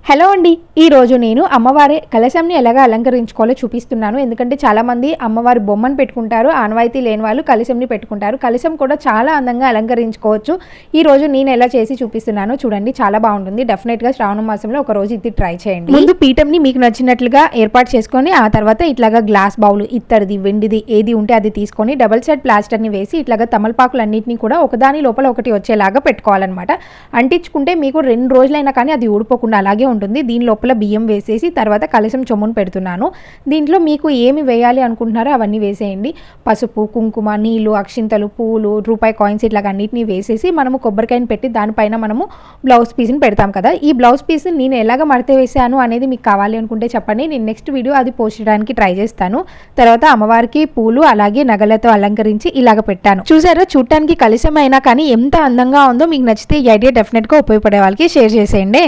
Hello అండి, ఈరోజు నేను అమ్మవారి కలశంని ఎలాగ అలంకరించుకోవాలో చూపిస్తున్నాను. ఎందుకంటే చాలామంది అమ్మవారి బొమ్మను పెట్టుకుంటారు, ఆనవాయితీ లేని వాళ్ళు కలశంని పెట్టుకుంటారు. కలశం కూడా చాలా అందంగా అలంకరించుకోవచ్చు. ఈరోజు నేను ఎలా చేసి చూపిస్తున్నానో చూడండి, చాలా బాగుంటుంది. డెఫినెట్గా శ్రావణ మాసంలో ఒక రోజు ఇది ట్రై చేయండి. ముందు పీఠంని మీకు నచ్చినట్లుగా ఏర్పాటు చేసుకొని ఆ తర్వాత ఇట్లాగా గ్లాస్ బౌల్, ఇత్తడిది, వెండిది ఏది ఉంటే అది తీసుకొని డబల్ సైడ్ ప్లాస్టర్ని వేసి ఇట్లాగా తమలపాకులన్నింటినీ కూడా ఒకదాని లోపల ఒకటి వచ్చేలాగా పెట్టుకోవాలన్నమాట. అంటించుకుంటే మీకు 2 రోజులైనా కానీ అది ఊడిపోకుండా అలాగే ఉంటుంది. దీని లోపల బియ్యం వేసేసి తర్వాత కలశం చొమ్మును పెడుతున్నాను. దీంట్లో మీకు ఏమి వేయాలి అనుకుంటున్నారో అవన్నీ వేసేయండి. పసుపు, కుంకుమ, నీళ్లు, అక్షింతలు, పూలు, రూపాయి కాయిన్స్ ఇట్లాగా అన్నిటిని వేసేసి మనము కొబ్బరికాయని పెట్టి దానిపైన మనము బ్లౌజ్ పీస్ని పెడతాం కదా. ఈ బ్లౌజ్ పీస్ నేను ఎలాగ మడత వేసాను అనేది మీకు కావాలి అనుకుంటే చెప్పండి, నేను నెక్స్ట్ వీడియో అది పోస్ట్ చేయడానికి ట్రై చేస్తాను. తర్వాత అమ్మవారికి పూలు అలాగే నగలతో అలంకరించి ఇలాగ పెట్టాను. చూసారా, చూడటానికి కలశం అయినా కానీ ఎంత అందంగా ఉందో. మీకు నచ్చితే ఈ ఐడియా డెఫినెట్గా ఉపయోగపడే వాళ్ళకి షేర్ చేసేయండి.